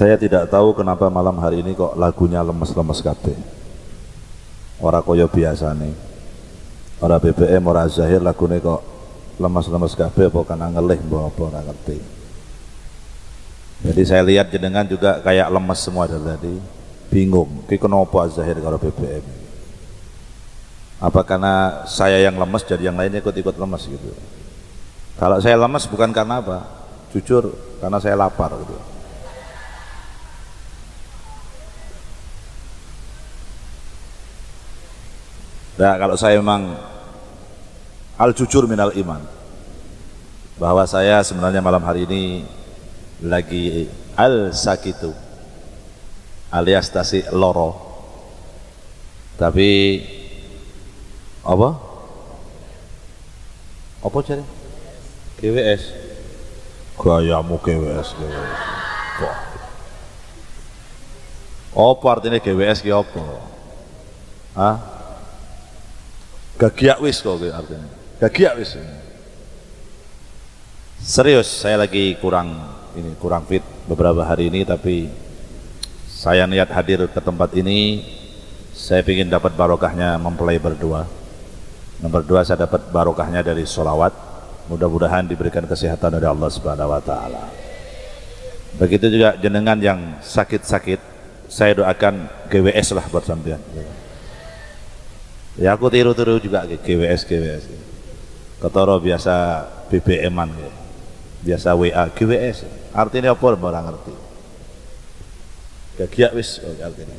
Saya tidak tahu kenapa malam hari ini kok lagunya lemes-lemes kabeh. Ora koyo biasane. Ora BBM, ora Zahir, lagune kok lemes-lemes kabeh apa karena ngelih apa ora ngerti. Jadi saya lihat jenengan juga kayak lemes semua dari tadi. Bingung, ki kenapa Zahir karo BBM? Apa karena saya yang lemes jadi yang lainnya ikut-ikut lemes gitu. Kalau saya lemes bukan karena apa? Jujur, karena saya lapar gitu. Nah, kalau saya memang al-jujur minal iman, bahwa saya sebenarnya malam hari ini lagi al-sakitu alias tasi loro, tapi apa cari? GWS gayamu GWS apa artinya GWS ki apa? Hah? Gagiak wis kok artinya. Gagiak wis. Serius, saya lagi kurang fit beberapa hari ini, tapi saya niat hadir ke tempat ini. Saya ingin dapat barokahnya mempelai berdua. Nomor dua, saya dapat barokahnya dari sholawat. Mudah-mudahan diberikan kesehatan dari Allah Subhanahu wa Ta'ala. Begitu juga jenengan yang sakit-sakit, saya doakan GWS lah buat sampean. Ya aku tiru-tiru juga GWS. Ketoro biasa BBM-an, biasa WA, GWS. Artinya apa? Orang ngerti. Gagiak wis artinya.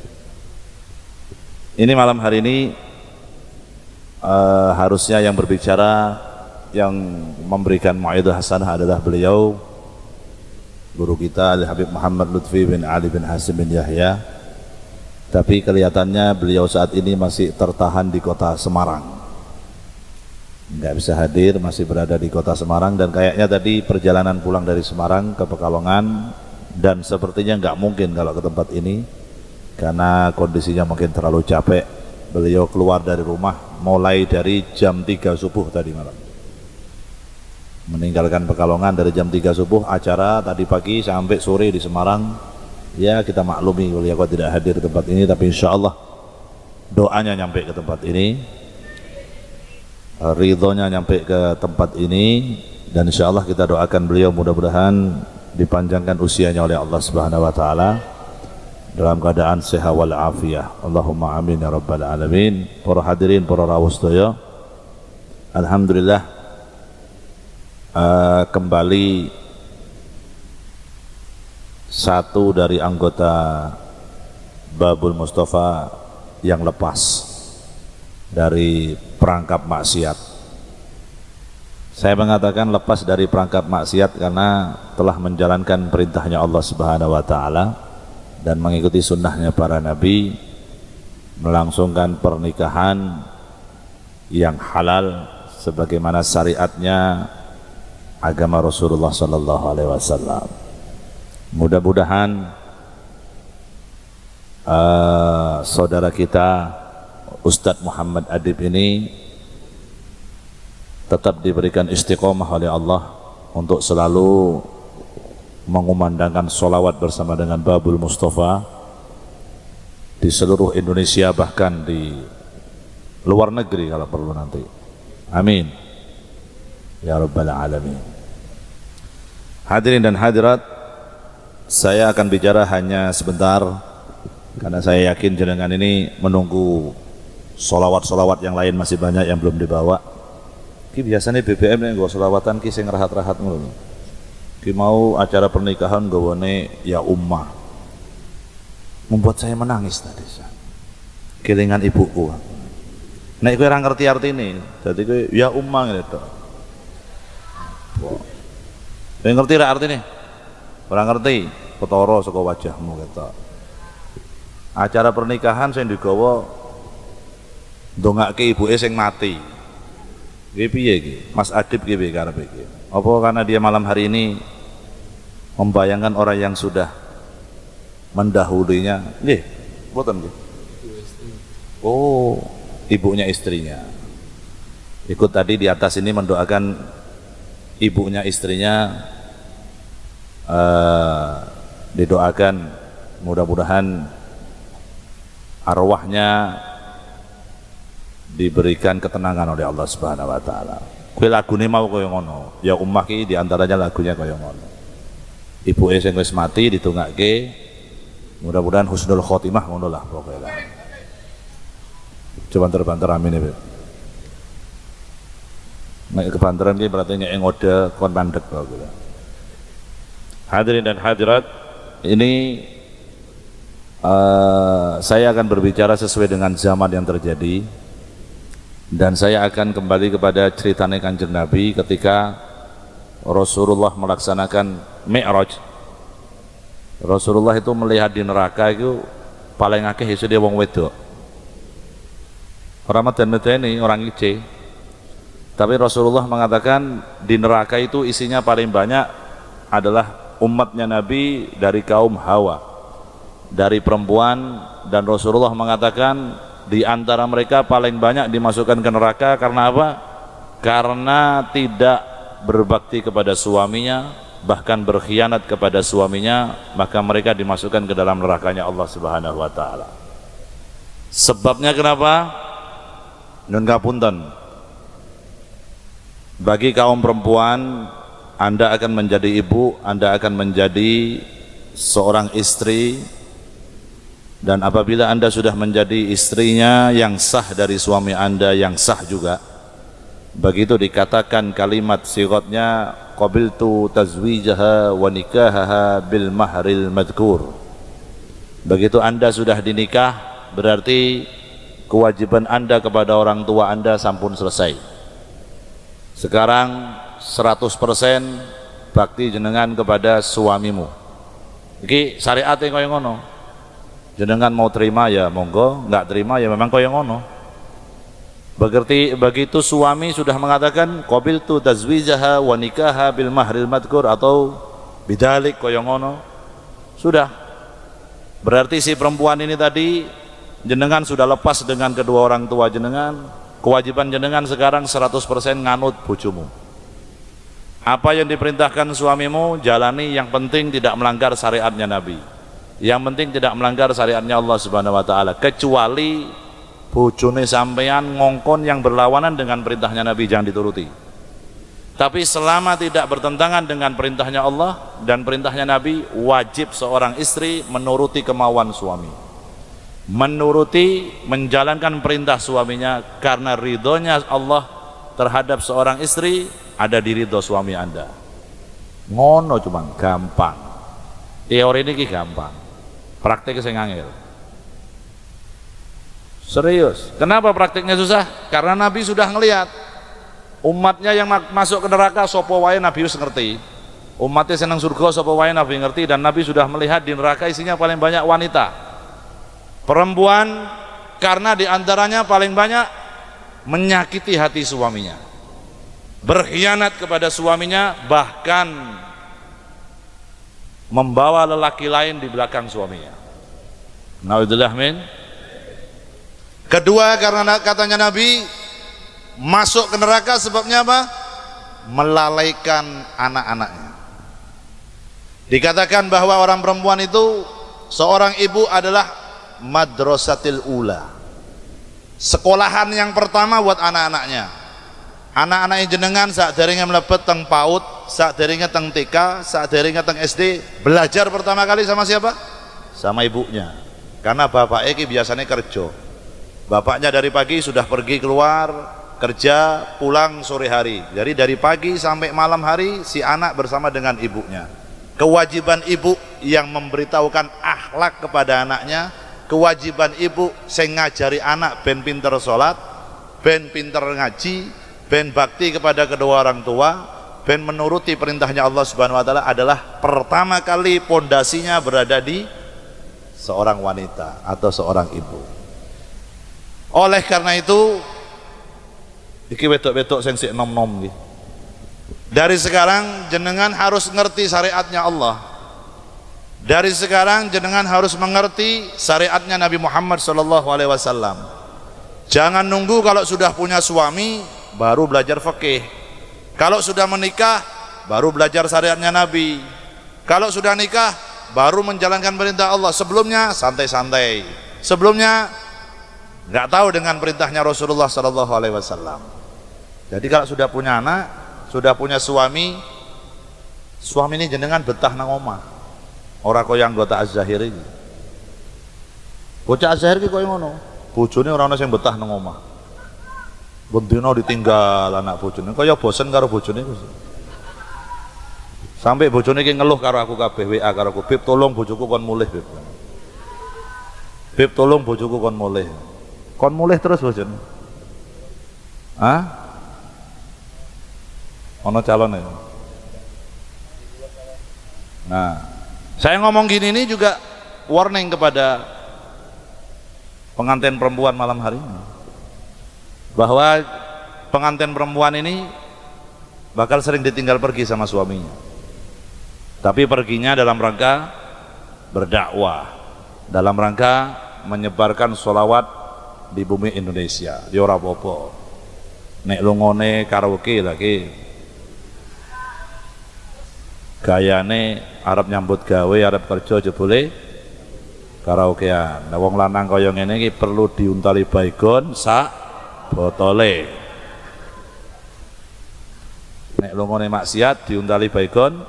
Ini malam hari ini harusnya yang berbicara, yang memberikan mau'idhah hasanah adalah beliau guru kita Al-Habib Muhammad Lutfi bin Ali bin Hasim bin Yahya. Tapi kelihatannya beliau saat ini masih tertahan di kota Semarang, nggak bisa hadir, masih berada di kota Semarang. Dan kayaknya tadi perjalanan pulang dari Semarang ke Pekalongan, dan sepertinya nggak mungkin kalau ke tempat ini karena kondisinya mungkin terlalu capek. Beliau keluar dari rumah mulai dari jam 3 subuh tadi malam, meninggalkan Pekalongan dari jam 3 subuh, acara tadi pagi sampai sore di Semarang. Ya kita maklumi beliau kok tidak hadir di tempat ini, tapi insya Allah doanya nyampe ke tempat ini, ridhonya nyampe ke tempat ini, dan insya Allah kita doakan beliau mudah-mudahan dipanjangkan usianya oleh Allah Subhanahu wa Ta'ala dalam keadaan sehat wal afiyah. Allahumma amin ya rabbal alamin. Para hadirin, para rawuh sedaya, alhamdulillah kembali satu dari anggota Babul Mustafa yang lepas dari perangkap maksiat. Saya mengatakan lepas dari perangkap maksiat karena telah menjalankan perintahnya Allah Subhanahu wa Ta'ala dan mengikuti sunnahnya para nabi, melangsungkan pernikahan yang halal sebagaimana syariatnya agama Rasulullah Sallallahu Alaihi Wasallam. Mudah-mudahan saudara kita Ustadz Muhammad Adib ini tetap diberikan istiqomah oleh Allah untuk selalu mengumandangkan sholawat bersama dengan Babul Mustafa di seluruh Indonesia, bahkan di luar negeri kalau perlu nanti. Amin ya rabbal alamin. Hadirin dan hadirat, saya akan bicara hanya sebentar karena saya yakin jenengan ini menunggu sholawat-sholawat yang lain masih banyak yang belum dibawa. Ki biasanya BBM yang gue sholawatan ki sing rahat-rahat mulu. Ki mau acara pernikahan gawone ya ummah, membuat saya menangis tadi. Kelingan ibuku. Nek kowe ora ngerti artine, dadi kowe ya ummah gitu. Kowe ngerti ra artine? Ora ngerti, ketara saka wajahmu ketok. Acara pernikahan sing digawa ndongake ibuke sing mati. Nggih piye iki? Mas Adib nggih piye karepe iki? Apa karena dia malam hari ini membayangkan orang yang sudah mendahulunya? Nggih, mboten nggih. Oh, ibunya istrinya. Ikut tadi di atas ini mendoakan ibunya istrinya didoakan mudah-mudahan arwahnya diberikan ketenangan oleh Allah Subhanahu wa taala. Kuwi lagune mau kaya ngono. Ya ummah ki di antaranya lagunya kaya ngono. Ibuke sing wis mati ditungake mudah-mudahan husnul khotimah ngono lah pokoknya. Coba banter amin ya. Nek kebanteran ki berarti nek ngode kon mandek kok gitu. Hadirin dan hadirat, ini saya akan berbicara sesuai dengan zaman yang terjadi. Dan saya akan kembali kepada ceritanya Kanjeng Nabi ketika Rasulullah melaksanakan Mi'raj. Rasulullah itu melihat di neraka itu paling akeh isu dia wong wedok. Orang meden-medeni, orang ice. Tapi Rasulullah mengatakan di neraka itu isinya paling banyak adalah umatnya Nabi dari kaum Hawa, dari perempuan, dan Rasulullah mengatakan di antara mereka paling banyak dimasukkan ke neraka karena apa? Karena tidak berbakti kepada suaminya, bahkan berkhianat kepada suaminya, maka mereka dimasukkan ke dalam nerakanya Allah Subhanahu wa taala. Sebabnya kenapa? Nun kapunten. Bagi kaum perempuan, Anda akan menjadi ibu, Anda akan menjadi seorang istri. Dan apabila Anda sudah menjadi istrinya yang sah dari suami Anda yang sah juga, begitu dikatakan kalimat sigatnya qabiltu tazwijaha wa nikahaha bil mahril madhkur. Begitu Anda sudah dinikah, berarti kewajiban Anda kepada orang tua Anda sampun selesai. Sekarang 100% bakti jenengan kepada suamimu. Iki syariate kaya ngono. Jenengan mau terima ya monggo, nggak terima ya memang kaya ngono. Begitu suami sudah mengatakan qabiltu tazwijaha wa nikaha bil mahril madhkur atau bidalik kaya ngono, sudah. Berarti si perempuan ini tadi jenengan sudah lepas dengan kedua orang tua jenengan. Kewajiban jenengan sekarang 100% nganut bojomu. Apa yang diperintahkan suamimu jalani, yang penting tidak melanggar syariatnya Nabi. Yang penting tidak melanggar syariatnya Allah Subhanahu wa taala, kecuali bojone sampean ngongkon yang berlawanan dengan perintahnya Nabi jangan dituruti. Tapi selama tidak bertentangan dengan perintahnya Allah dan perintahnya Nabi, wajib seorang istri menuruti kemauan suami. Menuruti, menjalankan perintah suaminya, karena ridhonya Allah terhadap seorang istri ada di ridho suami Anda. Ngono cuman gampang. Teori ini gampang. Praktiknya saya ngangil. Serius. Kenapa praktiknya susah? Karena Nabi sudah ngelihat umatnya yang masuk ke neraka sopo wae Nabi wis ngerti. Umatnya senang surga sopo wae Nabi ngerti, dan Nabi sudah melihat di neraka isinya paling banyak wanita, perempuan, karena diantaranya paling banyak menyakiti hati suaminya, berkhianat kepada suaminya, bahkan membawa lelaki lain di belakang suaminya. Naudzubillah min. Kedua, karena katanya Nabi masuk ke neraka sebabnya apa? Melalaikan anak-anaknya. Dikatakan bahwa orang perempuan itu, seorang ibu adalah madrasatil ula, sekolahan yang pertama buat anak-anaknya. Anak-anak jenengan saat daringnya mlebet teng PAUD, saat daringnya teng TK, saat daringnya teng SD, belajar pertama kali sama siapa? Sama ibunya. Karena bapaknya biasanya kerja. Bapaknya dari pagi sudah pergi keluar kerja, pulang sore hari. Jadi dari pagi sampai malam hari si anak bersama dengan ibunya. Kewajiban ibu yang memberitahukan akhlak kepada anaknya, kewajiban ibu sing ngajari anak ben pinter sholat, ben pinter ngaji, ben bakti kepada kedua orang tua, ben menuruti perintahnya Allah Subhanahu wa taala adalah pertama kali pondasinya berada di seorang wanita atau seorang ibu. Oleh karena itu iki wedok-wedok sing sik nom-nom iki, dari sekarang jenengan harus ngerti syariatnya Allah. Dari sekarang jenengan harus mengerti syariatnya Nabi Muhammad SAW. Jangan nunggu kalau sudah punya suami baru belajar fikih. Kalau sudah menikah baru belajar syariatnya Nabi. Kalau sudah nikah baru menjalankan perintah Allah. Sebelumnya santai-santai, sebelumnya nggak tahu dengan perintahnya Rasulullah Sallallahu Alaihi Wasallam. Jadi kalau sudah punya anak, sudah punya suami ini jenengan betah nang omah. Ora kaya anggota Az-Zahir iki. Bocah Az-Zahir iki koyo ngono. Bojone ora ana sing betah nang omah. Bendina ditinggal anak bojone. Kaya bosen karo bojone iku. Sampai bojone iki ngeluh karo aku kabeh, WA karo aku, "Beb, tolong bojoku kon mulih, Beb. Beb, tolong bojoku kon mulih." Kon mulih terus bojone. Hah? Ono calone. Nah, saya ngomong gini ini juga warning kepada pengantin perempuan malam hari ini, bahwa pengantin perempuan ini bakal sering ditinggal pergi sama suaminya, tapi perginya dalam rangka berdakwah, dalam rangka menyebarkan sholawat di bumi Indonesia. Di ora apa-apa nek lungone karaoke lagi gayane Arab nyambut gawe, Arab kerja aja boleh karaokean. Nah, wong lanang kaya ngene iki perlu diuntali baygon sak botole. Nek lungone maksiat diuntali baygon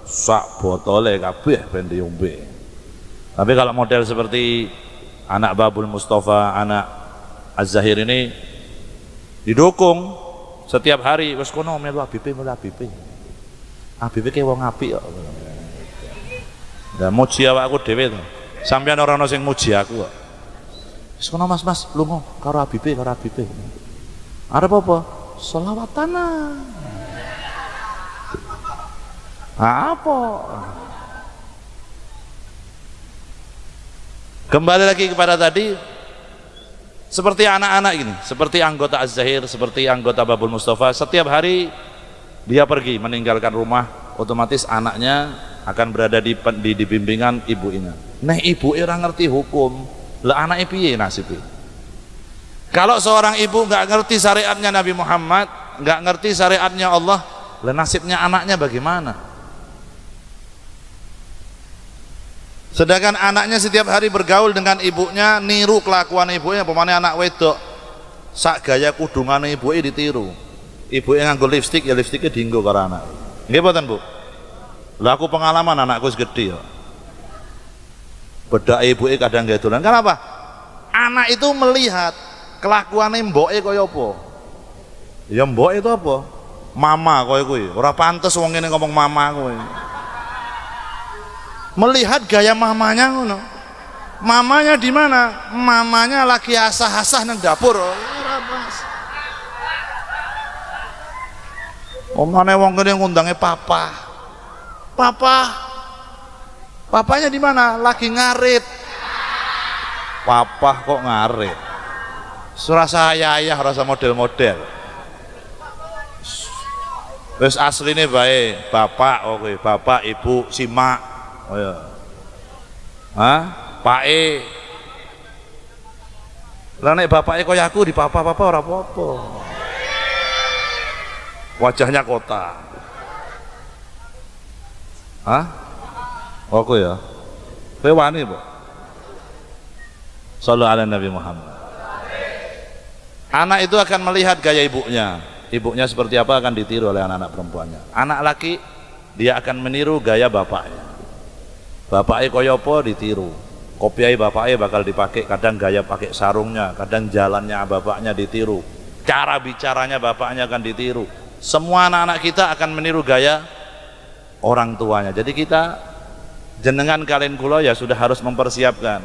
sak botole kabeh ben diombe. Tapi kalau model seperti anak Babul Mustafa, anak Az-Zahir ini didukung setiap hari, wis kono melu Habib, Habib ki wong apik kok. Lah muji awakku dhewe to. Sampeyan ora ana sing muji aku kok. Wis kono Mas, lunga karo Habib. Arep apa? Sholawatan. Apa? Kembali lagi kepada tadi, seperti anak-anak ini, seperti anggota Az-Zahir, seperti anggota Babul Mustafa, setiap hari dia pergi meninggalkan rumah, otomatis anaknya akan berada di bimbingan ibunya. Nah, ibu ora ngerti hukum, lah anaknya piye nasibnya? Kalau seorang ibu nggak ngerti syariatnya Nabi Muhammad, nggak ngerti syariatnya Allah, lah nasibnya anaknya bagaimana? Sedangkan anaknya setiap hari bergaul dengan ibunya, niru kelakuan ibunya, pemane anak wedok sak gaya kudungane ibuke ditiru. Ibuke nganggo lipstik, ya lipstiknya dienggo karo anak. Nggih mboten, Bu? Lah aku pengalaman anakku wis gedhe ya. Bedake ibuke kadang nggih dolan. Kenapa? Anak itu melihat kelakuane mboke kaya apa. Ya mboke itu apa? Mama kaya kuwi. Ora pantes wong ngene ngomong mama kowe. Melihat gaya mamanya ngono. Mamanya di mana? Mamanya lagi asah-asah nang dapur. Ora pas. Omane wong kene ngundangnya papa. Papanya di mana? Lagi ngarit. Papa kok ngarit? Serasa ayah, rasa model-model. Wis asline bae, bapak oke, bapak, ibu, simak. Oh ya. Hah? Pake. Lah nek bapake kaya aku di papa-papa ora apa-apa. Wajahnya kota. Hah? Aku ya? Kowe wani, Bu? Shallu ala Nabi Muhammad. Anak itu akan melihat gaya ibunya. Ibunya seperti apa akan ditiru oleh anak-anak perempuannya. Anak laki dia akan meniru gaya bapaknya. Bapaknya kaya apa ditiru. Kopiai bapaknya bakal dipakai, kadang gaya pakai sarungnya, kadang jalannya bapaknya ditiru. Cara bicaranya bapaknya akan ditiru. Semua anak-anak kita akan meniru gaya orang tuanya. Jadi kita, jenengan kalian kula ya sudah harus mempersiapkan.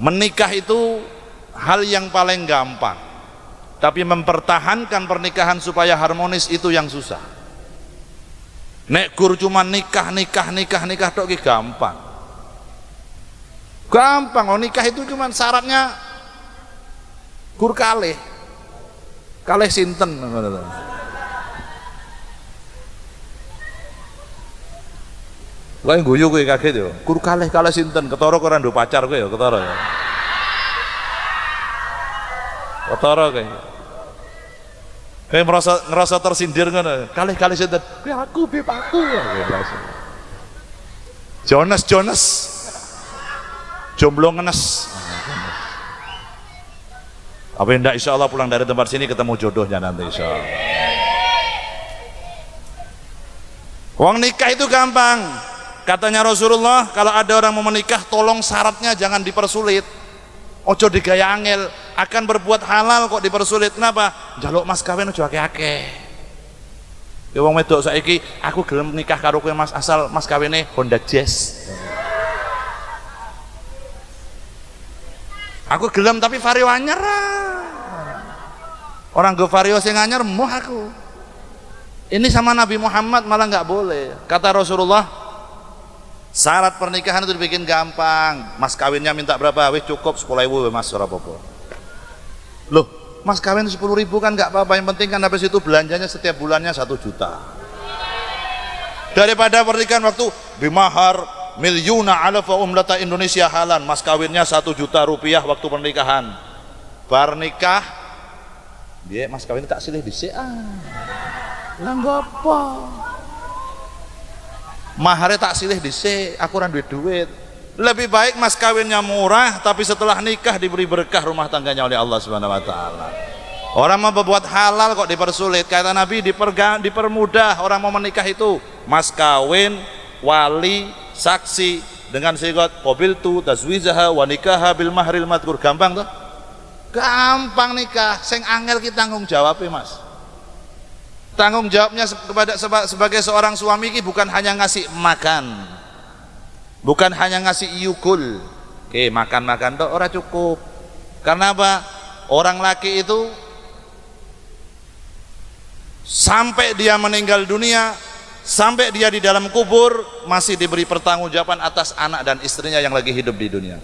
Menikah itu hal yang paling gampang, tapi mempertahankan pernikahan supaya harmonis itu yang susah. Nek gur cuma nikah tok ki gampang. Gampang, nikah itu cuma syaratnya gur kalih sinten. Kowe guyu kowe kaget yo. Kur kalih sinten? Ketara kowe ora nduk pacar kowe ya, ketara ya. Ketara kowe. Kowe ngerasa tersindir ngono. Kalih sinten? Kowe aku, beb aku. Jonas jomblo ngenes. Apa enggak, insya Allah pulang dari tempat sini ketemu jodohnya nanti insya Allah. Wong nikah itu gampang. Katanya Rasulullah, kalau ada orang mau menikah tolong syaratnya jangan dipersulit. Ojo digaya angel, akan berbuat halal kok dipersulit. Kenapa? Jaluk mas kawin ojo akeh-akeh. Ya wong wedok saiki, aku gelem nikah karo kowe mas, asal mas kawine Honda Jazz. Aku gelem tapi vario anyar. Orang go vario sing anyar moh aku. Ini sama Nabi Muhammad malah nggak boleh. Kata Rasulullah, syarat pernikahan itu dibikin gampang. Mas kawinnya minta berapa? Wih cukup 10.000 mas, ora apa-apa. Loh, mas kawin 10.000 kan nggak apa-apa. Yang penting kan habis itu belanjanya setiap bulannya 1 juta. Daripada pernikahan waktu bimahar milyuna alafa umlata Indonesia halan, mas kawinnya 1 juta rupiah waktu pernikahan. Bar nikah, dia mas kawin tak silih dhisik lah apa? Maharnya tak silih dhisik, aku ora duwe duit. Lebih baik mas kawinnya murah tapi setelah nikah diberi berkah rumah tangganya oleh Allah Subhanahu wa taala. Orang mau berbuat halal kok dipersulit. Kata Nabi, dipermudah orang mau menikah itu. Mas kawin, wali, saksi dengan sigat qabiltu tazwijaha wa nikaha bil mahril madkur. Gampang tuh? Gampang nikah, sing angel ki tanggung jawab mas. Tanggung jawabnya sebagai seorang suami ki bukan hanya ngasih makan, bukan hanya ngasih yukul. Oke, makan-makan tuh ora cukup. Karena apa? Orang laki itu sampai dia meninggal dunia, sampai dia di dalam kubur masih diberi pertanggungjawaban atas anak dan istrinya yang lagi hidup di dunia.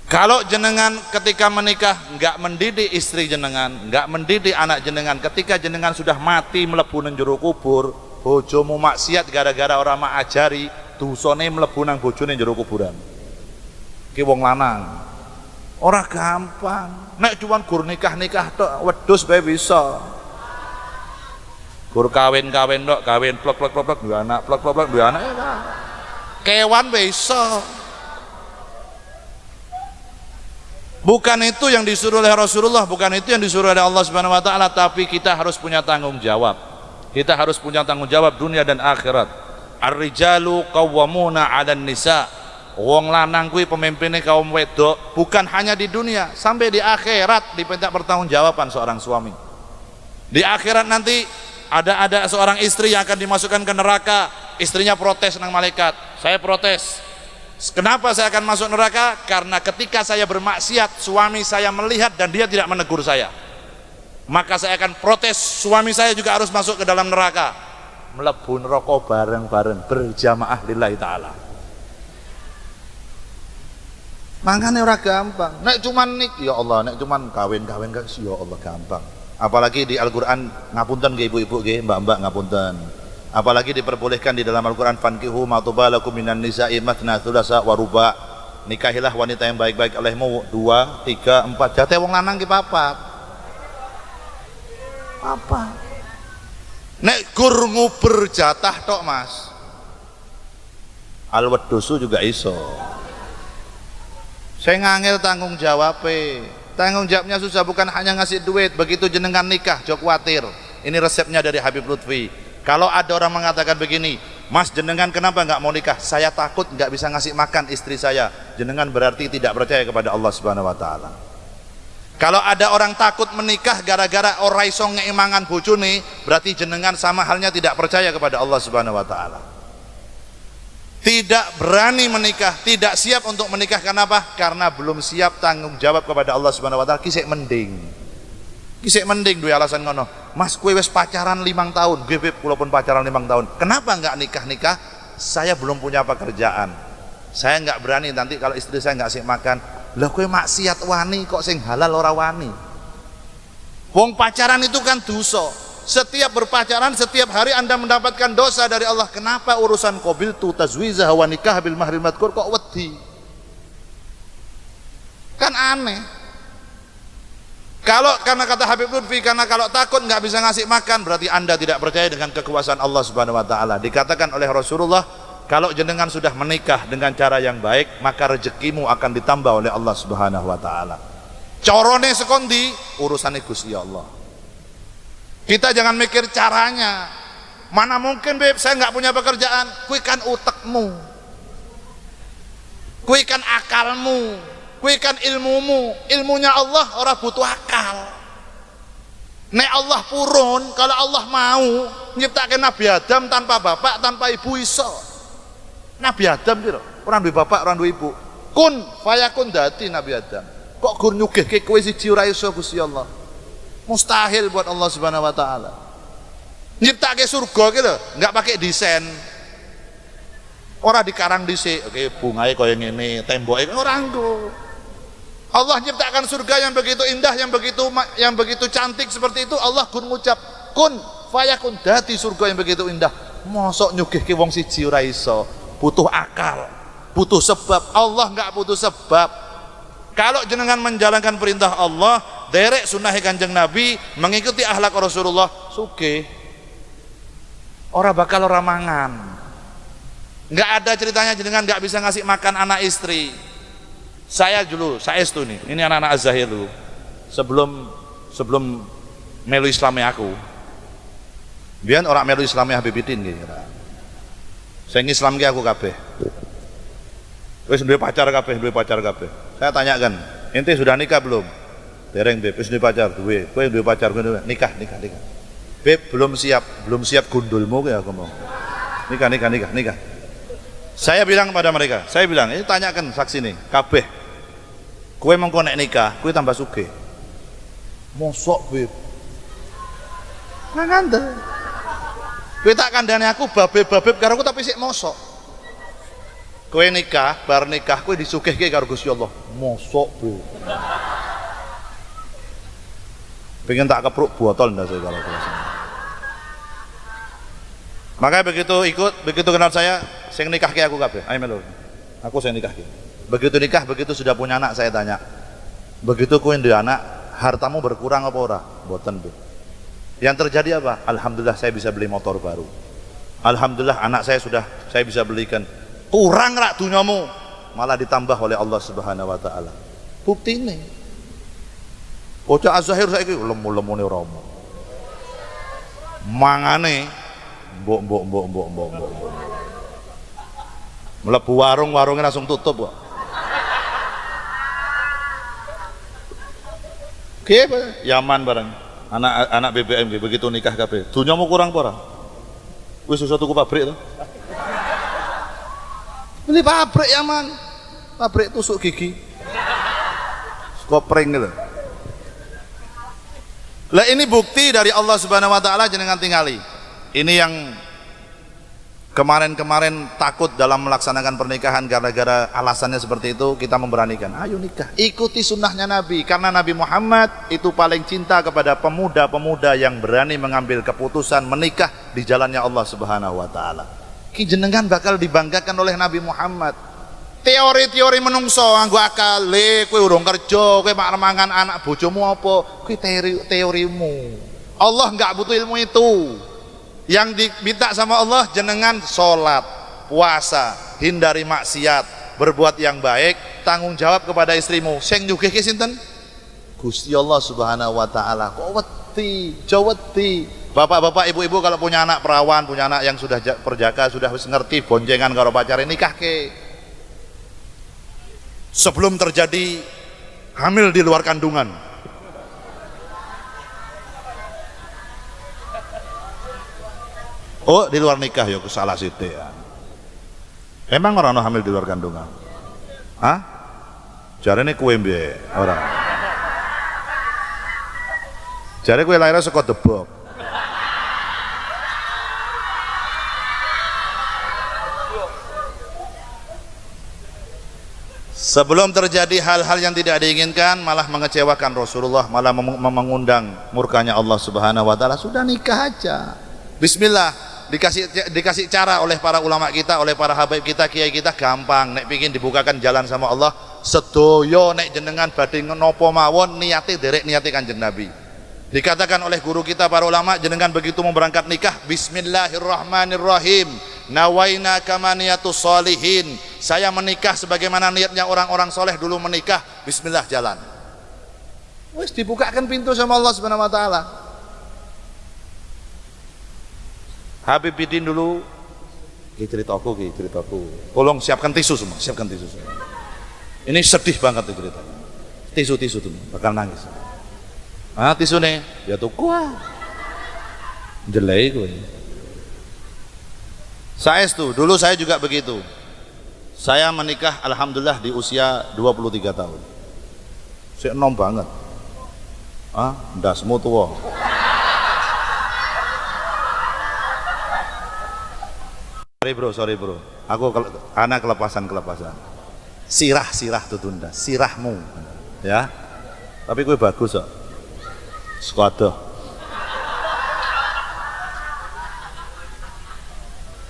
Kalau jenengan ketika menikah nggak mendidik istri jenengan, nggak mendidik anak jenengan, ketika jenengan sudah mati mlebu nang jero kubur, bojomu maksiat gara-gara orang mak ajari, dosane mlebu nang bojone jero kuburan. Ki wong lanang ora gampang. Nek cuman gur nikah-nikah tok wedhus bae bisa. Gur kawin-kawin tok, kawin plok-plok duwe anak, plok-plok duwe anak. Kewan bae iso. Bukan itu yang disuruh oleh Rasulullah, bukan itu yang disuruh oleh Allah Subhanahu wa taala, tapi kita harus punya tanggung jawab. Kita harus punya tanggung jawab dunia dan akhirat. Ar-rijalu qawwamuna 'alan nisa. Wong lanang kuwi pemimpinnya kaum wedok, bukan hanya di dunia, sampai di akhirat diminta pertanggungjawaban seorang suami. Di akhirat nanti ada seorang istri yang akan dimasukkan ke neraka, istrinya protes nang malaikat. Saya protes. Kenapa saya akan masuk neraka? Karena ketika saya bermaksiat, suami saya melihat dan dia tidak menegur saya. Maka saya akan protes, suami saya juga harus masuk ke dalam neraka. Mlebu neraka bareng-bareng berjamaah lillahi taala. Makanya ora gampang. Nek cuman ya Allah, nek cuman kawin-kawin gak ya Allah gampang. Apalagi di Al-Qur'an ngapunten nggih ibu-ibu nggih, mbak-mbak ngapunten. Apalagi diperbolehkan di dalam Al-Quran, fankihu matubalakum minan nisa'i mathna thulatsa wa ruba. Nikahilah wanita yang baik-baik olehmu 2, 3, 4. Jate wong lanang ki papat. Apa? Nek gur nguber jatah tok mas. Al-wedusu juga iso. Saya ngangel tanggung jawabnya. Tanggung jawabnya susah, bukan hanya ngasih duit. Begitu jenengan nikah, jok khawatir. Ini resepnya dari Habib Lutfi. Kalau ada orang mengatakan begini, mas jenengan kenapa nggak mau nikah? Saya takut nggak bisa ngasih makan istri saya. Jenengan berarti tidak percaya kepada Allah Subhanahu wa taala. Kalau ada orang takut menikah gara-gara ora iso ngeimangan bojone, berarti jenengan sama halnya tidak percaya kepada Allah Subhanahu wa taala. Tidak berani menikah, tidak siap untuk menikah. Kenapa? Karena belum siap tanggung jawab kepada Allah Subhanahu wa taala. Kisik mending dua alasan ngono. Mas kue wes pacaran 5 tahun, gue kula pun pacaran 5 tahun. Kenapa nggak nikah? Saya belum punya pekerjaan. Saya nggak berani nanti kalau istri saya nggak sih makan. Lah kue maksiat wani kok sing halal ora wani. Wong pacaran itu kan dosa. Setiap berpacaran, setiap hari Anda mendapatkan dosa dari Allah. Kenapa urusan qabiltu tazwijah wa nikah bil mahril madkur kok wedi? Kan aneh. Karena kata Habib Lutfi, karena kalau takut nggak bisa ngasih makan, berarti Anda tidak percaya dengan kekuasaan Allah Subhanahu wa taala. Dikatakan oleh Rasulullah, Kalau jenengan sudah menikah dengan cara yang baik, maka rezekimu akan ditambah oleh Allah Subhanahu wa taala. Corone sekondi urusane Gusti Allah. Kita jangan mikir caranya. Mana mungkin beb, saya nggak punya pekerjaan. Kui kan utekmu, kui kan akalmu, kui kan ilmumu. Ilmunya Allah orang butuh akal. Nek Allah purun, kalau Allah mau nyiptakan Nabi Adam tanpa bapak, tanpa ibu iso. Nabi Adam kira orang duwe bapak, orang duwe ibu. Kun fayakun dadi Nabi Adam. Kok gur nyugihke kowe siji ora iso Gusti Allah. Mustahil buat Allah Subhanahu wa taala. Nyiptake surga ki lho, enggak pakai desain. Ora dikarang dhisik, oke bungae kaya ngene, temboke ora nggo. Allah nyiptakan surga yang begitu indah, yang begitu cantik seperti itu. Allah gur ngucap kun fayakun dadi surga yang begitu indah. Mosok nyugihke wong siji ora iso. Butuh akal, butuh sebab. Allah enggak butuh sebab. Kalau jenengan menjalankan perintah Allah, derek sunnah Kanjeng Nabi, mengikuti akhlak Rasulullah, sugih. Ora bakal ora mangan. Enggak ada ceritanya jenengan enggak bisa ngasih makan anak istri. Saya dulu, saya itu nih, ini anak-anak Az-Zahir dulu. Sebelum melu Islamnya aku. Biar orang melu Islamnya Habibidin kira. Saya Islam ki aku kabeh. Wis duwe pacar kabeh. Saya tanyakan, ente sudah nikah belum? Dereng beb, wis duwe pacar, duwe. Kowe duwe pacar, kowe duwe. Nikah. Beb belum siap gundulmu ki aku mau. Nikah. Saya bilang pada mereka, ini tanyakan saksi nih, kabeh. Kowe mengko nek nikah, kowe tambah sugih. Mosok beb. Ngandel. Kowe tak kandhane aku babeb karo aku tapi sik mosok. Kowe nikah, bar nikah kowe disugihke karo Gusti Allah. Mosok beb. Pengen tak kepruk botol ndak saya kalau kelas. Makanya begitu kenal saya, sing nikahke aku kabeh. Ayo melu. Aku sing nikahke. Begitu nikah, begitu sudah punya anak, saya tanya. Begitu kowe duwe anak, hartamu berkurang apa ora? Mboten, Bu. Yang terjadi apa? Alhamdulillah saya bisa beli motor baru. Alhamdulillah anak saya bisa belikan. Kurang rak dunyamu, malah ditambah oleh Allah Subhanahu wa taala. Buktine. Bocah Az-Zahir saiki lemu-lemune romo. Mangane mbok. Mlebu warungnya langsung tutup kok. Oke, Yaman bareng. Anak BBM begitu nikah kabeh. Dunyamu kurang apa ora? Wis susah tuku pabrik to. Beli pabrik Yaman. Pabrik tusuk gigi. Skopring gitu. Lah ini bukti dari Allah Subhanahu wa taala jenengan tingali. Ini yang kemarin takut dalam melaksanakan pernikahan gara-gara alasannya seperti itu, kita memberanikan. Ayo nikah, ikuti sunnahnya Nabi, karena Nabi Muhammad itu paling cinta kepada pemuda-pemuda yang berani mengambil keputusan menikah di jalannya Allah Subhanahu wa taala. Ki jenengan bakal dibanggakan oleh Nabi Muhammad. Teori-teori menungso nganggo akal, kowe urung kerja, kowe mak mangan anak bojomu apa? Kuwi teorimu. Allah enggak butuh ilmu itu. Yang diminta sama Allah jenengan sholat, puasa, hindari maksiat, berbuat yang baik, tanggung jawab kepada istrimu. Sing nyugihke sinten? Gusti Allah Subhanahu wa taala. Kok wedi, jauh wedi. Bapak-bapak, ibu-ibu kalau punya anak perawan, punya anak yang sudah perjaka, sudah ngerti boncengan karo pacare, nikahke. Sebelum terjadi hamil di luar kandungan. Oh, di luar nikah ya salah sithik ya. Emang orang no hamil di luar kandungan? Hah? Jarene kowe mbiye, ora. Jare kowe lairnya saka Debok. Sebelum terjadi hal-hal yang tidak diinginkan, malah mengecewakan Rasulullah, malah mengundang murkanya Allah Subhanahu wa taala, sudah nikah aja. Bismillah. Dikasih cara oleh para ulama kita, oleh para habaib kita, kiai kita, gampang. Nek pingin dibukakan jalan sama Allah, sedoyo nek jenengan badhe nopo mawon niate derek niate Kanjeng Nabi. Dikatakan oleh guru kita para ulama, jenengan begitu mau berangkat nikah, bismillahirrahmanirrahim. nawaina kama niyatus sholihin, saya menikah sebagaimana niatnya orang-orang soleh dulu menikah. Bismillah, jalan. Wes dibukakan pintu sama Allah Subhanahu wa taala. Habib Bidin dulu ceritaku. Tolong siapkan tisu semua, Ini sedih banget ceritanya. Tisu tuh bakal nangis. Tisu nih, ya tuh kuah. Jelek gue. Dulu saya juga begitu. Saya menikah alhamdulillah di usia 23 tahun. Saya enom banget. Ndasmu tua. Sorry bro. Aku anak kelepasan. Sirah tuh tunda, sirahmu. Ya. Tapi gue bagus kok. Sekolah.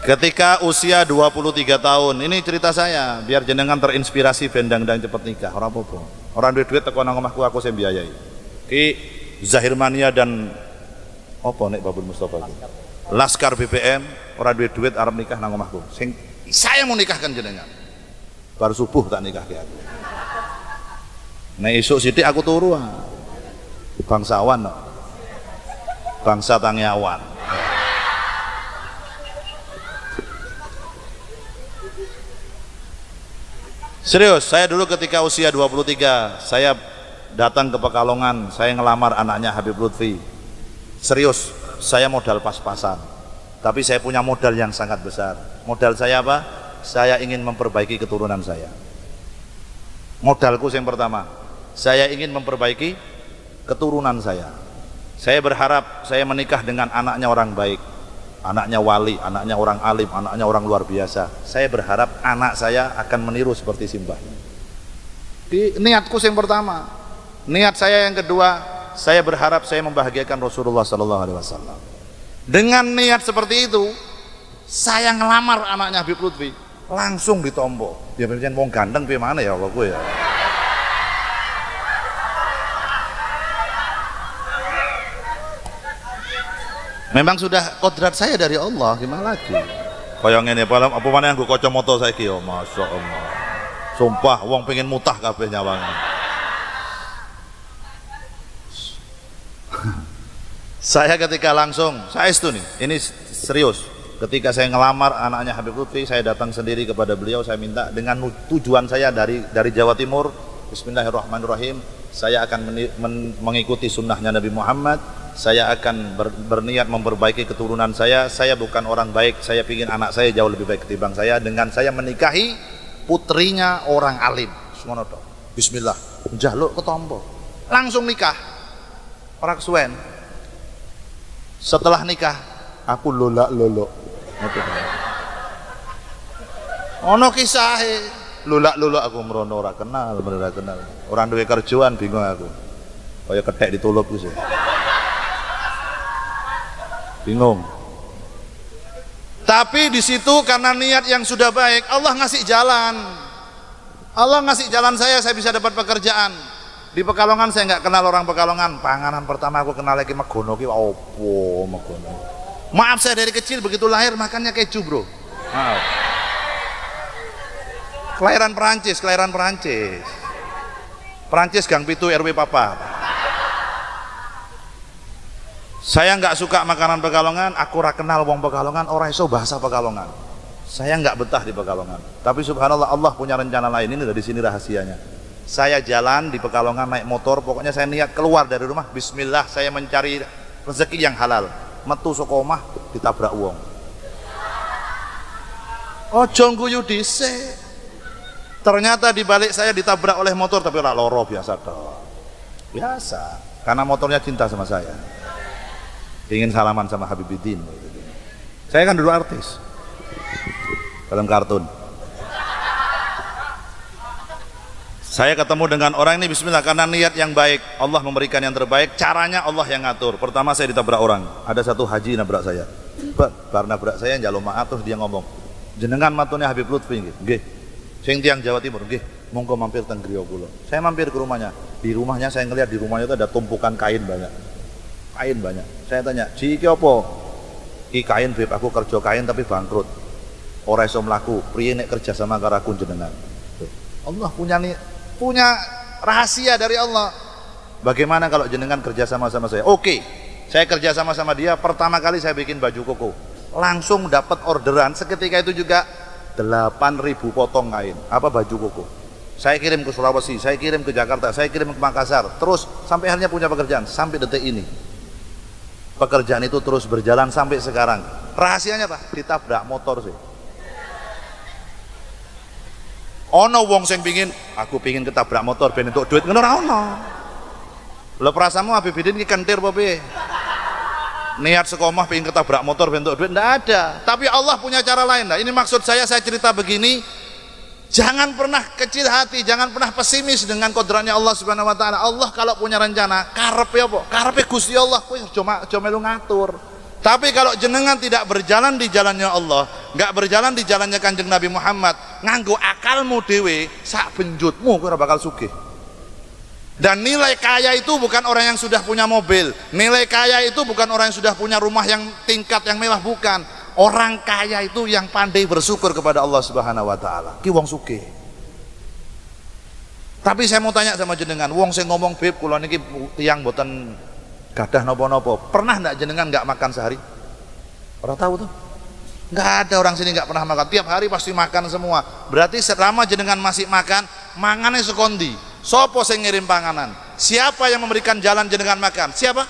Ketika usia 23 tahun, ini cerita saya, biar jenengan terinspirasi bendang-dang cepet nikah, orang apa-apa. Orang duit teko nang omahku aku sing biayai. Ki Zahir Mania dan apa nek Babul Mustafa iki? Laskar BBM, orang duit arep nikah nang omahku. Sing saya mau nikahkan jenengan. Baru subuh tak nikah ke aku. Nek esuk sithik aku turu. Bangsawan no. Bangsa Tangyawan. Serius, saya dulu ketika usia 23, saya datang ke Pekalongan, saya ngelamar anaknya Habib Lutfi. Serius, saya modal pas-pasan. Tapi saya punya modal yang sangat besar. Modal saya apa? Saya ingin memperbaiki keturunan saya. Modalku yang pertama, saya ingin memperbaiki keturunan saya. Saya berharap saya menikah dengan anaknya orang baik, anaknya wali, anaknya orang alim, anaknya orang luar biasa. Saya berharap anak saya akan meniru seperti simbahnya. Niatku yang pertama. Niat saya yang kedua, saya berharap saya membahagiakan Rasulullah SAW. Dengan niat seperti itu, saya ngelamar anaknya Habib Lutfi, langsung ditompo. Ya bener wong ganteng piye mana ya Allah ya. Memang sudah kodrat saya dari Allah, gimana lagi? Kaya ngene apa maneh nggo kacamata saiki ya, masyaallah. Sumpah wong pengen mutah kabeh nyawang. Saya ketika langsung, saya itu nih, ini serius. Ketika saya ngelamar anaknya Habib Lutfi, saya datang sendiri kepada beliau, saya minta dengan tujuan saya dari Jawa Timur. Bismillahirrahmanirrahim. Saya akan mengikuti sunnahnya Nabi Muhammad. Saya akan berniat memperbaiki keturunan saya. Saya bukan orang baik, saya ingin anak saya jauh lebih baik ketimbang saya. Dengan saya menikahi putrinya orang alim. Semono tok. Bismillah. Njaluk ketompo. Langsung nikah. Ora kesuwen. Setelah nikah, aku lolak-lolok. Ono kisahe. Lolak-lolok aku merono ora kenal, bener ora kenal. Orang duwe kerjaan bingung aku. Kaya kethek ditulup wis. Bingung. Tapi di situ karena niat yang sudah baik, Allah ngasih jalan. Allah ngasih jalan saya bisa dapat pekerjaan. Di Pekalongan saya nggak kenal orang Pekalongan. Panganan pertama aku kenal lagi Megono ki opo Megono. Maaf saya dari kecil begitu lahir makannya keju, Bro. Maaf. Kelahiran Perancis. Perancis Gang Pitu RW Papa. Saya nggak suka makanan Pekalongan, aku ora kenal wong Pekalongan, ora iso bahasa Pekalongan. Saya nggak betah di Pekalongan. Tapi subhanallah Allah punya rencana lain, ini dari sini rahasianya. Saya jalan di Pekalongan naik motor, pokoknya saya niat keluar dari rumah, bismillah saya mencari rezeki yang halal. Metu saka omah ditabrak wong. Ojo guyu dhisik. Ternyata di balik saya ditabrak oleh motor tapi ora loro biasa toh. Biasa, karena motornya cinta sama saya. Ingin salaman sama Habib Bidin. Saya kan dulu artis dalam kartun. Saya ketemu dengan orang ini bismillah karena niat yang baik, Allah memberikan yang terbaik, caranya Allah yang ngatur. Pertama saya ditabrak orang, ada satu haji nabrak saya. Bar nabrak saya njaluk maaf terus dia ngomong, "Jenengan matune Habib Lutfi nggih?" "Nggih." "Sing tiyang Jawa Timur?" "Nggih." "Monggo mampir teng griya kula." Saya mampir ke rumahnya. Di rumahnya saya ngelihat di rumahnya itu ada tumpukan kain banyak. Kain banyak. Saya tanya, "Ji iki apa?" "Ki kain, Beb, aku kerja kain tapi bangkrut." ora iso mlaku, priye nek kerja sama karo aku jenengan. Allah punya rahasia dari Allah. Bagaimana kalau jenengan kerja sama sama saya? Oke, saya kerja sama sama dia, pertama kali saya bikin baju koko. Langsung dapat orderan, seketika itu juga 8.000 potong kain, apa baju koko. Saya kirim ke Sulawesi, saya kirim ke Jakarta, saya kirim ke Makassar. Terus sampai akhirnya punya pekerjaan, sampai detik ini. Pekerjaan itu terus berjalan sampai sekarang. Rahasianya apa? Ditabrak motor sih. Ono wong sing pingin, aku pingin ketabrak motor ben entuk duit ngono ora ono. Lho perasamu APBD iki kentir apa piye? Niat sekomah pingin ketabrak motor ben entuk duit ndak ada. Tapi Allah punya cara lain. Nah, ini maksud saya cerita begini, jangan pernah kecil hati, jangan pernah pesimis dengan kodratnya Allah Subhanahu wa taala. Allah kalau punya rencana, karepe apa? Karepe Gusti Allah, kowe aja melu ngatur. Tapi kalau jenengan tidak berjalan di jalannya Allah, nggak berjalan di jalannya Kanjeng Nabi Muhammad, nganggo akalmu dewe, sak benjutmu kowe ora bakal sugih. Dan nilai kaya itu bukan orang yang sudah punya mobil, nilai kaya itu bukan orang yang sudah punya rumah yang tingkat yang mewah, bukan. Orang kaya itu yang pandai bersyukur kepada Allah Subhanahu wa taala. Ki wong sugih. Tapi saya mau tanya sama jenengan, wong sing ngomong beb kula niki tiyang mboten gadah napa-napa. Pernah enggak jenengan enggak makan sehari? Ora tahu tuh. Enggak ada orang sini enggak pernah makan. Tiap hari pasti makan semua. Berarti selama jenengan masih makan, mangane sekondi. Sopo sing ngirim panganan? Siapa yang memberikan jalan jenengan makan? Siapa?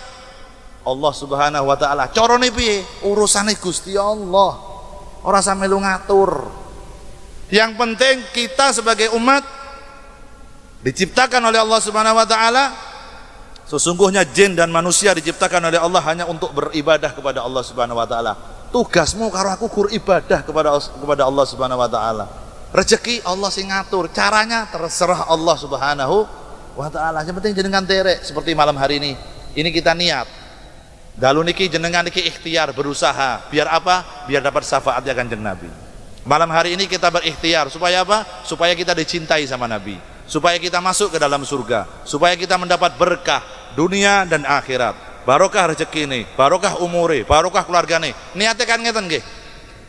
Allah Subhanahu wa taala. Carane piye? Urusane Gusti Allah. Ora sampe lu ngatur. Yang penting kita sebagai umat diciptakan oleh Allah Subhanahu wa taala. Sesungguhnya jin dan manusia diciptakan oleh Allah hanya untuk beribadah kepada Allah Subhanahu wa taala. Tugasmu karo aku beribadah kepada Allah Subhanahu wa taala. Rezeki Allah sing ngatur, caranya terserah Allah Subhanahu wa taala. Yang penting jenengan terek seperti malam hari ini. Ini kita niat. Dalu niki jenengan niki ikhtiar berusaha. Biar apa? Biar dapat syafaatnya Kanjeng Nabi. Malam hari ini kita berikhtiar supaya apa? Supaya kita dicintai sama Nabi. Supaya kita masuk ke dalam surga. Supaya kita mendapat berkah dunia dan akhirat. Barokah rezeki ini, barokah umure, barokah keluarga nih. Niatnya kan ngeten nggih.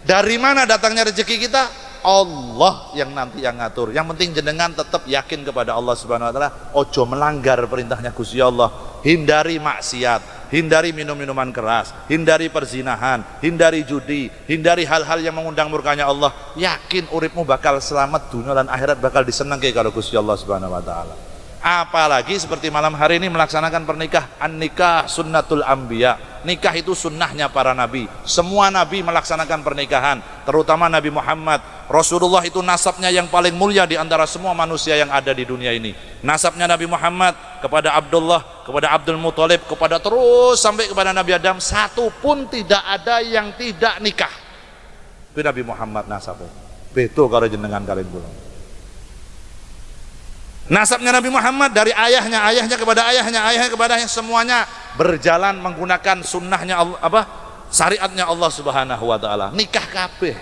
Dari mana datangnya rezeki kita? Allah yang nanti yang ngatur. Yang penting jenengan tetap yakin kepada Allah Subhanahu wa taala, ojo melanggar perintahnya Gusti Allah, hindari maksiat, hindari minum-minuman keras, hindari perzinahan, hindari judi, hindari hal-hal yang mengundang murkanya Allah. Yakin uripmu bakal selamat dunia dan akhirat, bakal disenengke kalau Gusti Allah Subhanahu wa taala. Apalagi seperti malam hari ini melaksanakan pernikahan. An-nikah sunnatul anbiya. Nikah itu sunnahnya para nabi. Semua nabi melaksanakan pernikahan, terutama Nabi Muhammad. Rasulullah itu nasabnya yang paling mulia di antara semua manusia yang ada di dunia ini. Nasabnya Nabi Muhammad kepada Abdullah, kepada Abdul Muthalib, kepada terus sampai kepada Nabi Adam, satu pun tidak ada yang tidak nikah. Itu Nabi Muhammad nasabnya. Beto karo jenengan kalian pulang. Nasabnya Nabi Muhammad dari ayahnya, ayahnya kepada ayahnya, ayahnya kepada ayahnya, semuanya berjalan menggunakan sunnahnya Allah, syariatnya Allah Subhanahu wa taala. Nikah kabeh.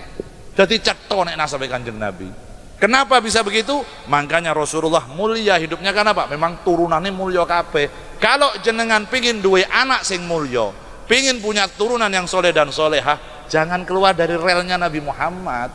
Jadi cetha nek nasabe Kanjeng Nabi. Kenapa bisa begitu? Makanya Rasulullah mulia hidupnya kan apa? Memang turunannya mulia kabeh. Kalau jenengan pingin duwe anak sing mulia, pingin punya turunan yang soleh dan solehah, jangan keluar dari relnya Nabi Muhammad.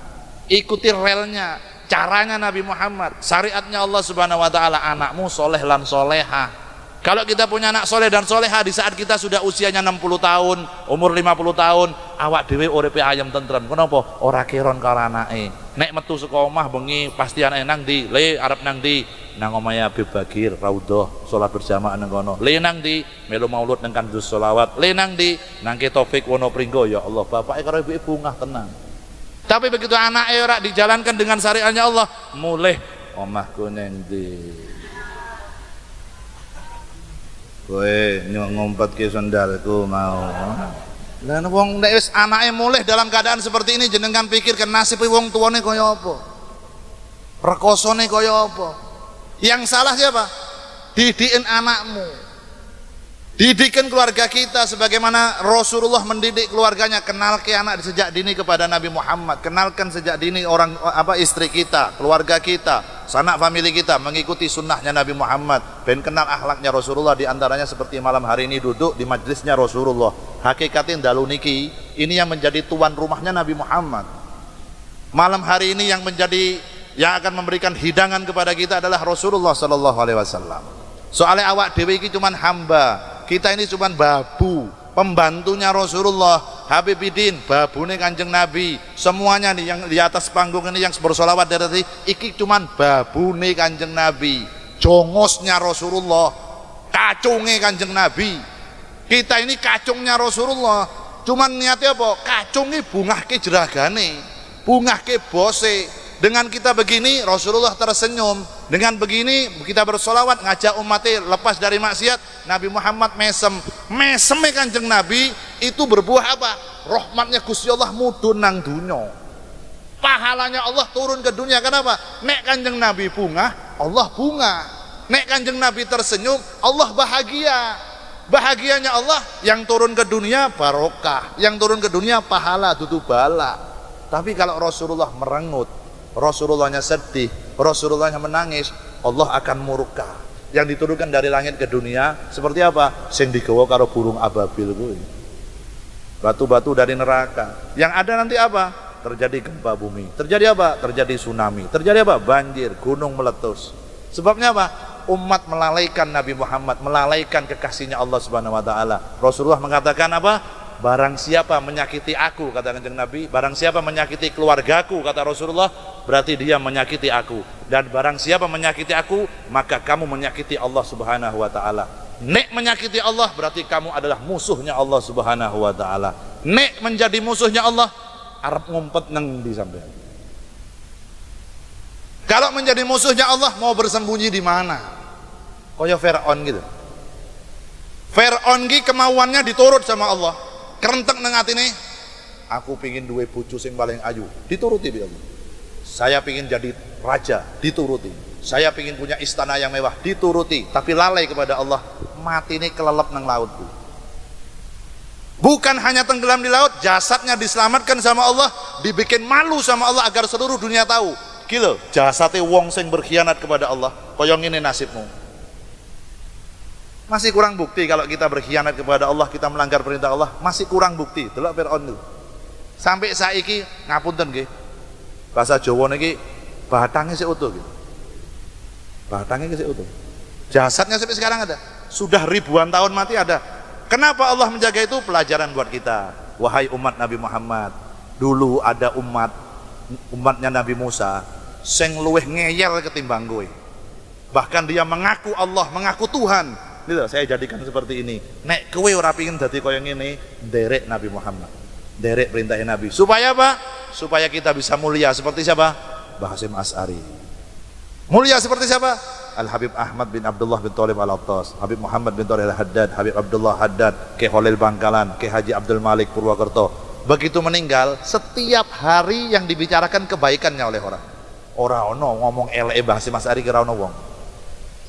Ikuti relnya, caranya Nabi Muhammad, syariatnya Allah Subhanahu wa taala. Anakmu soleh lan solehah. Kalau kita punya anak soleh dan solehah di saat kita sudah usianya 60 tahun, umur 50 tahun, awak dhewe uripe ayam tentrem. Kenapa? Ora keron karo anake. Nek metu saka omah bengi pasti anake nang ndi? Le arep nang ndi? Nang omahe Habib Bagir, Raudhah, salat berjamaah nang kono. Le nang ndi? Melu maulud nang kandus selawat. Le nang ndi? Nang ke Taufik Wonopringgo. Ya Allah, bapake karo ibuke bungah tenang. Tapi begitu anake ora dijalankan dengan syariatnya Allah, mulih omahku nang ndi? Kowe ngompet ke sandalku mau. Lah wong nek wis anake mulih dalam keadaan seperti ini, jenengan pikirkan nasib wong tuane kaya apa? Rekosone kaya apa? Yang salah siapa? Didikin anakmu. Didikin keluarga kita sebagaimana Rasulullah mendidik keluarganya. Kenalkan anak sejak dini kepada Nabi Muhammad. Kenalkan sejak dini orang istri kita, keluarga kita, sanak famili kita mengikuti sunnahnya Nabi Muhammad. Ben kenal akhlaknya Rasulullah, di antaranya seperti malam hari ini duduk di majlisnya Rasulullah. Hakikatin dalu niki ini yang menjadi tuan rumahnya Nabi Muhammad. Malam hari ini yang akan memberikan hidangan kepada kita adalah Rasulullah sallallahu alaihi wasallam. Soalnya awak dewe iki cuman hamba, kita ini cuman babu, pembantunya Rasulullah. Habibidin, babune Kanjeng Nabi. Semuanya nih yang di atas panggung ini yang bersolawat dari iki cuman babune Kanjeng Nabi, jongosnya Rasulullah, kacungnya Kanjeng Nabi. Kita ini kacungnya Rasulullah. Cuman niatnya apa? Kacungnya bungah ke jeragane, bungah ke bose. Dengan kita begini Rasulullah tersenyum. Dengan begini kita bersolawat ngajak umatnya lepas dari maksiat. Nabi Muhammad meseme Kanjeng Nabi itu berbuah apa? Rahmatnya Gusti Allah mudhun nang dunya. Pahalanya Allah turun ke dunia. Kenapa? Nek Kanjeng Nabi bunga, Allah bunga. Nek Kanjeng Nabi tersenyum, Allah bahagia. Bahagianya Allah yang turun ke dunia barokah, yang turun ke dunia pahala dudu bala. Tapi kalau Rasulullah merengut, Rasulullahnya sedih, Rasulullahnya menangis, Allah akan murka. Yang diturunkan dari langit ke dunia seperti apa? Sing digawa karo burung ababil kuwi. Batu-batu dari neraka. Yang ada nanti apa? Terjadi gempa bumi. Terjadi apa? Terjadi tsunami. Terjadi apa? Banjir, gunung meletus. Sebabnya apa? Umat melalaikan Nabi Muhammad, melalaikan kekasihnya Allah Subhanahu wa taala. Rasulullah mengatakan apa? Barang siapa menyakiti aku, kata Kanjeng Nabi, barang siapa menyakiti keluargaku, kata Rasulullah, berarti dia menyakiti aku. Dan barang siapa menyakiti aku, maka kamu menyakiti Allah Subhanahu wa taala. Nek menyakiti Allah berarti kamu adalah musuhnya Allah Subhanahu wa taala. Nek menjadi musuhnya Allah, arep ngumpet nang ndi sampean. Kalau menjadi musuhnya Allah mau bersembunyi di mana? Kaya Firaun gitu. Firaun ki kemauannya diturut sama Allah. Kerentek nang atine, aku pingin duwe bojo sing paling ayu, dituruti bi Allah. Saya pingin jadi raja, dituruti. Saya pingin punya istana yang mewah, dituruti. Tapi lalai kepada Allah, matine kelelep nang laut tuh. Bukan hanya tenggelam di laut, jasadnya diselamatkan sama Allah, dibikin malu sama Allah agar seluruh dunia tahu. Gila, jasadnya wong sing berkhianat kepada Allah, koyo ngene nasibmu. Masih kurang bukti kalau kita berkhianat kepada Allah, kita melanggar perintah Allah, masih kurang bukti. Delok Firaun itu. Sampai saiki ngapunten nggih. Bahasa Jawa niki batangnya sik utuh gitu. Batangnya sik utuh. Jasadnya sampai sekarang ada. Sudah ribuan tahun mati ada. Kenapa Allah menjaga itu? Pelajaran buat kita. Wahai umat Nabi Muhammad, dulu ada umatnya Nabi Musa sing luweh ngeyel ketimbang kowe. Bahkan dia mengaku Allah, mengaku Tuhan. Gitu, saya jadikan seperti ini. Nek kowe ora pengin dadi kaya ngene, nderek Nabi Muhammad. Nderek perintah Nabi. Supaya apa? Supaya kita bisa mulia seperti siapa? Mbah Hasyim Asy'ari. Mulia seperti siapa? Al Habib Ahmad bin Abdullah bin Thalib Al-Attas, Habib Muhammad bin Thalib Al-Haddad, Habib Abdullah Haddad, Ki Khalil Bangkalan, Ki Haji Abdul Malik Purwokerto. Begitu meninggal, setiap hari yang dibicarakan kebaikannya oleh orang. Ora ono ngomong eleke Mbah Hasyim Asy'ari kira ono wong.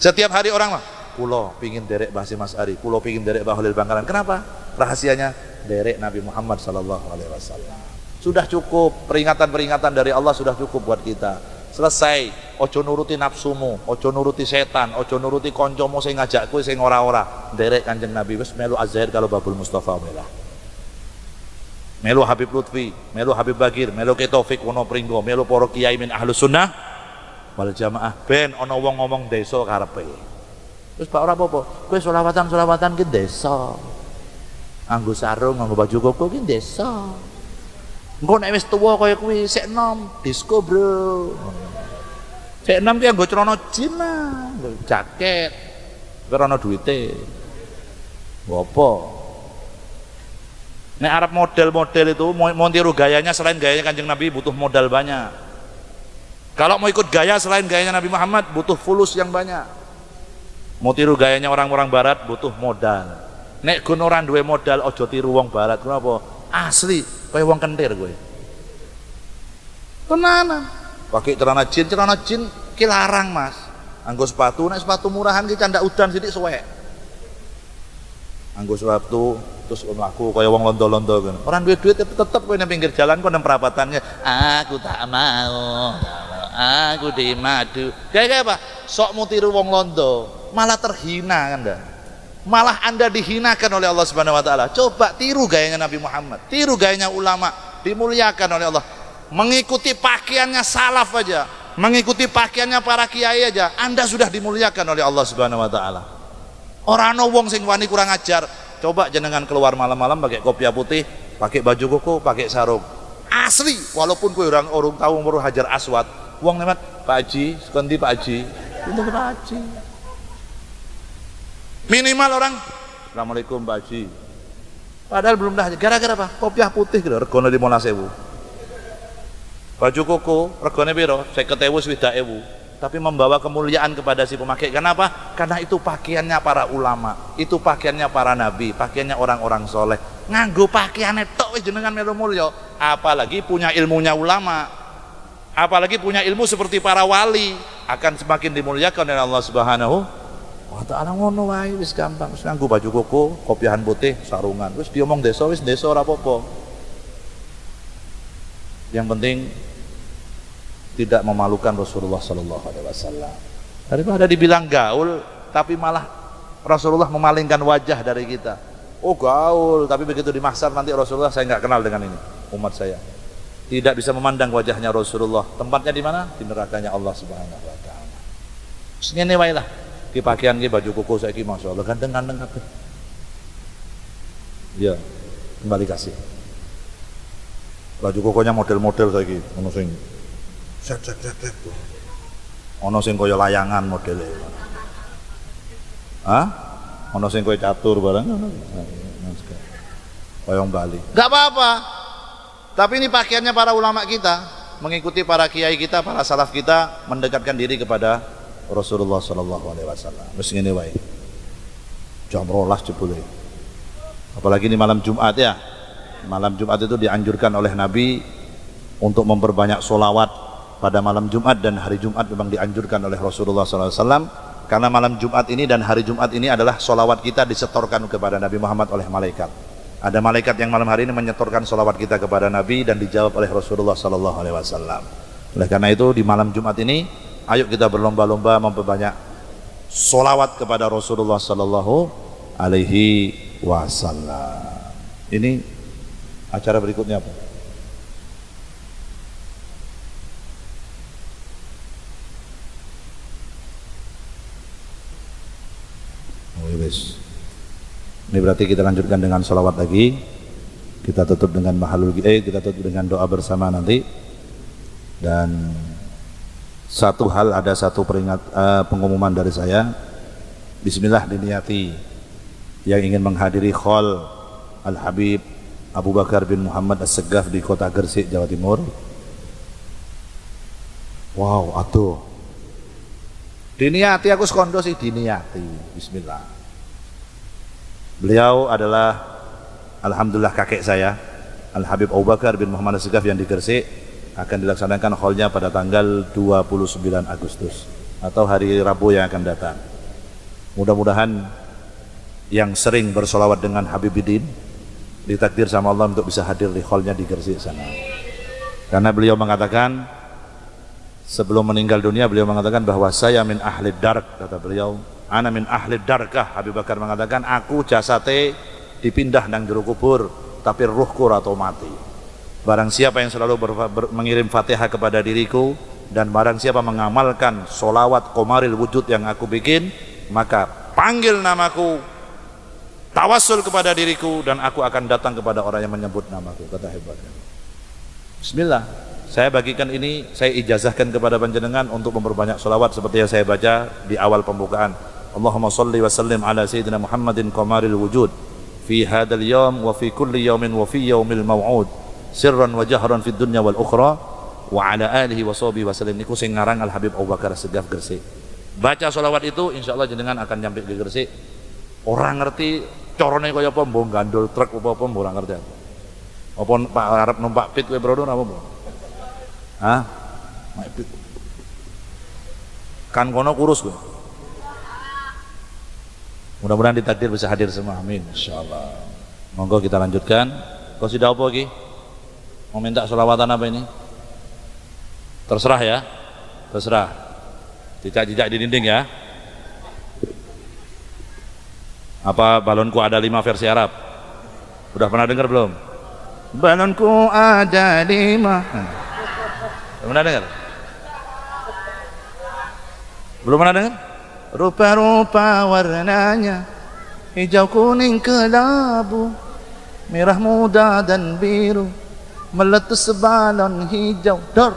Setiap hari orang mah kulo pingin derek Mbah Hasyim Asy'ari, kulo pingin derek Mbah Khalil Bangkalan. Kenapa? Rahasianya derek Nabi Muhammad sallallahu alaihi wasallam. Sudah cukup, peringatan-peringatan dari Allah sudah cukup buat kita. Selesai. Ojo nuruti nafsumu, ojo nuruti setan, ojo nuruti koncomu sing ngajak kowe sing ora-ora. Derek Kanjeng Nabi wis melu Azhar kalau Babul Mustafa melah. Melu Habib Lutfi, melu Habib Bagir, melu Ki Taufik Wonopringgo, melu para kiai min Ahlus Sunnah wal Jamaah ben ana wong ngomong desa karepe. Terus Pak ora apa-apa, kowe selawatan ki desa. Nganggo sarung, nganggo baju koko ki desa. Engko nek wis tuwa kaya kuwi sik enom, disco, Bro. Sik enom ki nganggo celana jin lah, nggo jaket. Ora ana duwite. Ngopo? Nek arep model-model itu mau tiru gayanya selain gayanya Kanjeng Nabi butuh modal banyak. Kalau mau ikut gaya selain gayanya Nabi Muhammad butuh fulus yang banyak. Mau tiru gayanya orang-orang barat butuh modal. Nek gun ora duwe modal aja tiru wong barat. Kenapa? Asli kaya wong kentir kowe. Tenanan. Pakai celana jin ki larang, Mas. Anggo sepatu, nek sepatu murahan ki candak udan sithik suwek. Anggo sepatu terus mlaku kaya wong londo-londo ngono. Ora duwe duit tetep kowe nang pinggir jalan kok nang perapatannya. Aku tak mau. Aku di madu. Kayak apa? Sok mau tiru wong londo, malah terhina Anda. Malah Anda dihinakan oleh Allah Subhanahu wa taala. Coba tiru gayanya Nabi Muhammad, tiru gayanya ulama, dimuliakan oleh Allah. mengikuti pakaiannya salaf aja, mengikuti pakaiannya para kiai aja, Anda sudah dimuliakan oleh Allah Subhanahu wa taala. Ora ana wong sing wani kurang ajar. Coba jenengan keluar malam-malam pakai kopiah putih, pakai baju koko, pakai sarung. Asli, walaupun kowe orang tahu umur Hajar Aswad, wong nemat Pak Haji, sekondi Pak Haji. Itu Pak Haji. Minimal orang Assalamualaikum Pak Haji. Padahal belum dah. Gara-gara apa? Kopiah putih gitu, regane 15.000. Baju koko regane piro? 50.000 60.000. Tapi membawa kemuliaan kepada si pemakai. Kenapa? Karena itu pakaiannya para ulama, itu pakaiannya para nabi, pakaiannya orang-orang soleh. Nganggo pakaiannya tok wis jenengan melu mulya, apalagi punya ilmunya ulama, apalagi punya ilmu seperti para wali, akan semakin dimuliakan oleh Allah Subhanahu wa taala. Ngono wae wis gampang, wis nganggo baju koko, kopiahan putih, sarungan, wis diomong desa wis desa ora apa-apa. Yang penting tidak memalukan Rasulullah Sallallahu Alaihi Wasallam. Daripada dibilang gaul, tapi malah Rasulullah memalingkan wajah dari kita. Oh gaul, tapi begitu dimaksar nanti Rasulullah saya nggak kenal dengan ini umat saya. Tidak bisa memandang wajahnya Rasulullah. Tempatnya di mana? Di nerakanya Allah Subhanahu Wa Taala. Ngene wae lah. Ki pakaian ki baju koko saiki masyaallah ganteng-ganteng kabeh. Ya, kembali kasih. Baju kokonya model-model saiki, ono sing set. Ono sing kaya layangan modele. Hah? Ono sing kaya catur barang. Koyong Bali. Enggak apa-apa. Tapi ini pakaiannya para ulama kita, mengikuti para kiai kita, para salaf kita, mendekatkan diri kepada Rasulullah sallallahu alaihi wasallam. Wis ngene wae. Jam 12 jebule. Apalagi ini malam Jumat ya. Malam Jumat itu dianjurkan oleh Nabi untuk memperbanyak sholawat pada malam Jumat, dan hari Jumat memang dianjurkan oleh Rasulullah SAW, karena malam Jumat ini dan hari Jumat ini adalah sholawat kita disetorkan kepada Nabi Muhammad oleh malaikat. Ada malaikat yang malam hari ini menyetorkan sholawat kita kepada Nabi dan dijawab oleh Rasulullah SAW. Oleh karena itu di malam Jumat ini ayo kita berlomba-lomba memperbanyak sholawat kepada Rasulullah SAW. Ini acara berikutnya apa? Ini berarti kita lanjutkan dengan sholawat lagi. Kita tutup dengan kita tutup dengan doa bersama nanti. Dan ada satu pengumuman dari saya. Bismillah diniati yang ingin menghadiri Khol Al-Habib Abu Bakar bin Muhammad As-Segaf di kota Gresik, Jawa Timur. Wow, atuh. Diniati aku sekondo sih diniati. Bismillah. Beliau adalah alhamdulillah kakek saya, Al-Habib Abu Bakar bin Muhammad As-Segaf yang di Gresik. Akan dilaksanakan kholnya pada tanggal 29 Agustus atau hari Rabu yang akan datang. Mudah-mudahan yang sering bersolawat dengan Habibuddin ditakdir sama Allah untuk bisa hadir di kholnya di Gresik sana. Karena beliau mengatakan sebelum meninggal dunia, beliau mengatakan bahwa saya min ahli dark, kata beliau. Ana min ahli darkah. Habib Bakar mengatakan aku jasate dipindah nang jero kubur tapi ruhku atau mati. Barang siapa yang selalu mengirim Fatihah kepada diriku dan barang siapa mengamalkan solawat Qomaril Wujud yang aku bikin, maka panggil namaku, tawassul kepada diriku, dan aku akan datang kepada orang yang menyebut namaku, kata Habib Bakar. Bismillah, saya bagikan ini, saya ijazahkan kepada panjenengan untuk memperbanyak solawat seperti yang saya baca di awal pembukaan. Allahumma salli wa sallim ala sayyidina Muhammadin qamaril wujud fi hadal yawm wa fi kulli yawmin wa fi yawmil maw'ud sirran wa jahran fid dunya wal ukhra wa ala alihi wa sahbihi wa sallim. Niku sing ngarang Al Habib Abu Bakar As-Segaf Gresik. Baca solawat itu insyaallah jenengan akan nyampe di Gresik. Orang ngerti corone kaya apa, mbok gandul truk apa ora ngerti. Apa Pak arep numpak pit kowe bro apa? Hah? Kan kono kurus kowe. Mudah-mudahan ditakdir bisa hadir semua, amin insyaallah. Monggo kita lanjutkan. Kau sudah apa lagi? Mau minta sholawatan apa ini? Terserah ya, terserah. Jejak-jejak di dinding ya. Apa balonku ada 5 versi Arab? Udah pernah dengar belum? Balonku ada 5. Pernah dengar? Belum pernah dengar? Rupa-rupa warnanya, hijau kuning kelabu, merah muda dan biru, meletus balon hijau. Dor.